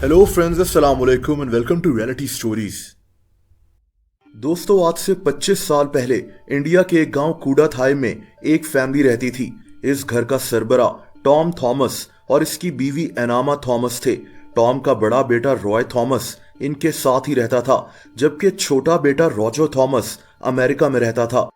Hello friends, अस्सलाम वालेकुम and welcome to reality stories. दोस्तों, आज से 25 साल पहले इंडिया के एक गांव कूडाथाई में एक फैमिली रहती थी। इस घर का सरबरा टॉम थॉमस और इसकी बीवी एनामा थॉमस थे। टॉम का बड़ा बेटा रॉय थॉमस इनके साथ ही रहता था, जबकि छोटा बेटा रॉजर थॉमस अमेरिका में रहता था।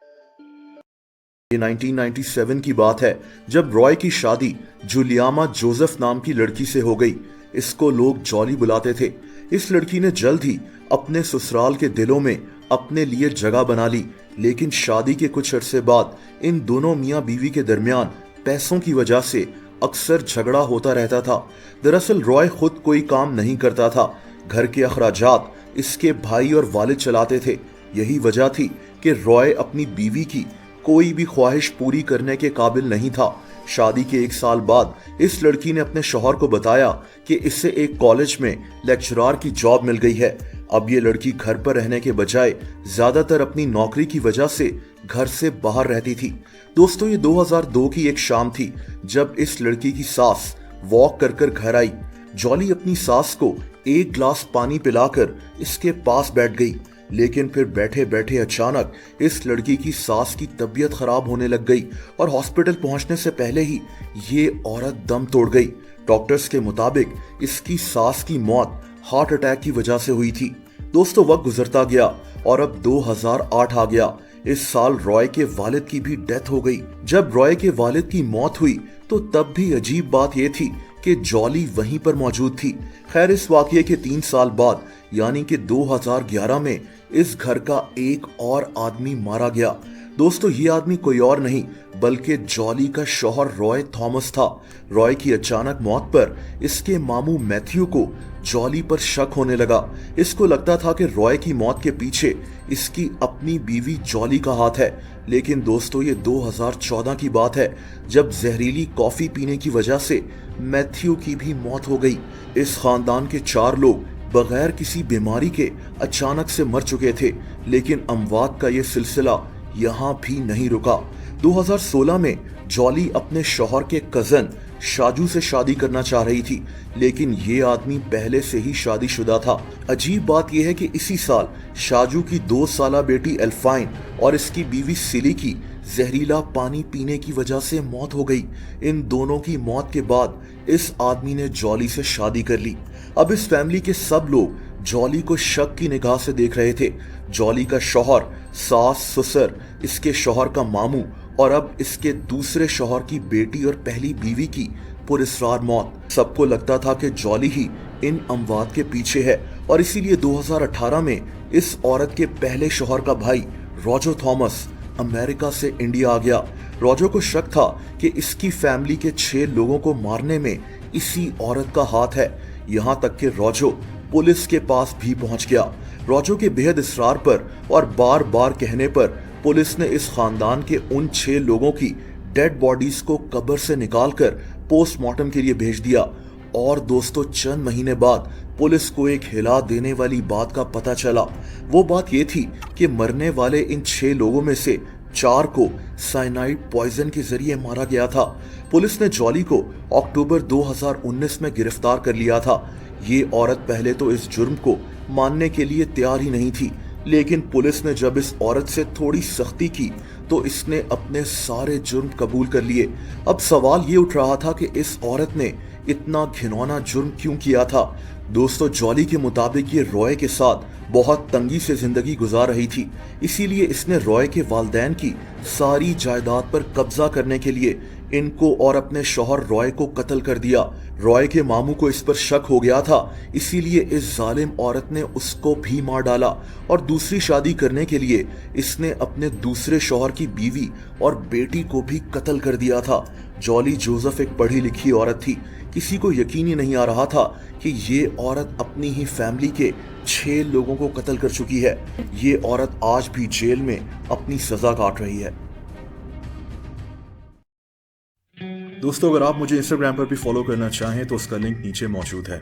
ये 1997 की बात है, जब रॉय की शादी जुलियामा जोसेफ नाम की लड़की से हो गई। इसको लोग जॉली बुलाते थे। इस लड़की ने जल्द ही अपने ससुराल के दिलों में अपने लिए जगह बना ली, लेकिन शादी के कुछ अरसे बाद इन दोनों मियां बीवी के दरमियान पैसों की वजह से अक्सर झगड़ा होता रहता था। दरअसल रॉय खुद कोई काम नहीं करता था। घर के अखराजात इसके भाई और वालिद चलाते थे। यही वजह थी कि रॉय अपनी बीवी की कोई भी ख्वाहिश पूरी करने के काबिल नहीं था। शादी के 1 साल बाद इस लड़की ने अपने शौहर को बताया कि इससे एक कॉलेज में लेक्चरर की जॉब मिल गई है। अब ये लड़की घर पर रहने के बजाय ज्यादातर अपनी नौकरी की वजह से घर से बाहर रहती थी। दोस्तों, ये 2002 की एक शाम थी जब इस लड़की की सास वॉक कर घर आई। जॉली अपनी सास को एक ग्लास पानी पिलाकर इसके पास बैठ गई, लेकिन फिर बैठे बैठे अचानक इस लड़की की सास की तबीयत खराब होने लग गई और हॉस्पिटल पहुंचने से पहले ही ये औरत दम तोड़ गई। डॉक्टर्स के मुताबिक इसकी सास की मौत हार्ट अटैक की वजह से हुई थी। दोस्तों, वक्त गुजरता गया और अब 2008 आ गया। इस साल रॉय के वालिद की भी डेथ हो गई। जब रॉय के वालिद की मौत हुई तो तब भी अजीब बात यह थी कि जॉली वहीं पर मौजूद थी। खैर, इस वाकये के 3 साल बाद यानी कि 2011 में इस घर का एक और आदमी मारा गया। दोस्तों, ये आदमी कोई और नहीं बल्कि जॉली का शौहर रॉय थॉमस था। रॉय की अचानक मौत पर इसके मामू मैथ्यू को जॉली पर शक होने लगा। इसको लगता था कि रॉय की मौत के पीछे इसकी अपनी बीवी जॉली का हाथ है। लेकिन दोस्तों, ये 2014 की बात है जब जहरीली कॉफी पीने की वजह से मैथ्यू की भी मौत हो गई। इस खानदान के 4 लोग बगैर किसी बीमारी के अचानक से मर चुके थे, लेकिन अमवात का ये सिलसिला यहाँ भी नहीं रुका। 2016 में जॉली अपने शौहर के कजन शाजू से शादी करना चाह रही थी, लेकिन ये आदमी पहले से ही शादीशुदा था। अजीब बात यह है कि इसी साल शाजू की 2 साला बेटी एल्फाइन और इसकी बीवी सिली की जहरीला पानी पीने की वजह से मौत हो गई। इन दोनों की मौत के बाद इस आदमी ने जॉली से शादी कर ली। अब इस फैमिली के सब लोग जॉली को शक की निगाह से देख रहे थे। जॉली का शौहर, सास, ससुर, इसके शौहर का मामू और अब इसके दूसरे शौहर की बेटी और पहली बीवी की पुरस्कार मौत। सबको लगता था कि जॉली ही इन अमवात के पीछे है और इसीलिए 2018 में इस औरत के पहले शौहर का भाई रॉजर थॉमस अमेरिका से इंडिया आ गया। रॉजर को शक था कि इसकी फैमिली के 6 लोगों को मारने में इसी औरत का हाथ है। यहाँ तक कि रॉजर पुलिस के पास भी पहुंच गया। रॉजर के बेहद इसरार पर और बार बार कहने पर पुलिस ने इस खानदान के उन 6 लोगों की डेड बॉडीज को कब्र से निकालकर पोस्टमार्टम के लिए भेज दिया। और दोस्तों, चंद महीने बाद पुलिस को एक हिला देने वाली बात का पता चला। वो बात ये थी कि मरने वाले इन 6 लोगों में से 4 को साइनाइड पॉइजन के जरिए मारा गया था। पुलिस ने जॉली को अक्टूबर 2019 में गिरफ्तार कर लिया था। ये औरत पहले तो इस जुर्म को मानने के लिए तैयार ही नहीं थी, लेकिन पुलिस ने जब इस औरत से थोड़ी सख्ती की तो इसने अपने सारे जुर्म कबूल कर लिए। अब सवाल ये उठ रहा था कि इस औरत ने इतना घिनौना जुर्म क्यों किया था। दोस्तों, जॉली के मुताबिक ये रॉय के साथ बहुत तंगी से जिंदगी गुजार रही थी, इसीलिए इसने रॉय के वालिदैन की सारी जायदाद पर कब्जा करने के लिए इनको और अपने शौहर रॉय को कत्ल कर दिया। रॉय के मामू को इस पर शक हो गया था, इसीलिए इस जालिम औरत ने उसको भी मार डाला और दूसरी शादी करने के लिए इसने अपने दूसरे शौहर की बीवी और बेटी को भी कत्ल कर दिया था। जॉली जोसेफ एक पढ़ी लिखी औरत थी। किसी को यकीन ही नहीं आ रहा था कि ये औरत अपनी ही फैमिली के 6 लोगों को कत्ल कर चुकी है। ये औरत आज भी जेल में अपनी सजा काट रही है। दोस्तों, अगर आप मुझे इंस्टाग्राम पर भी फॉलो करना चाहें तो उसका लिंक नीचे मौजूद है।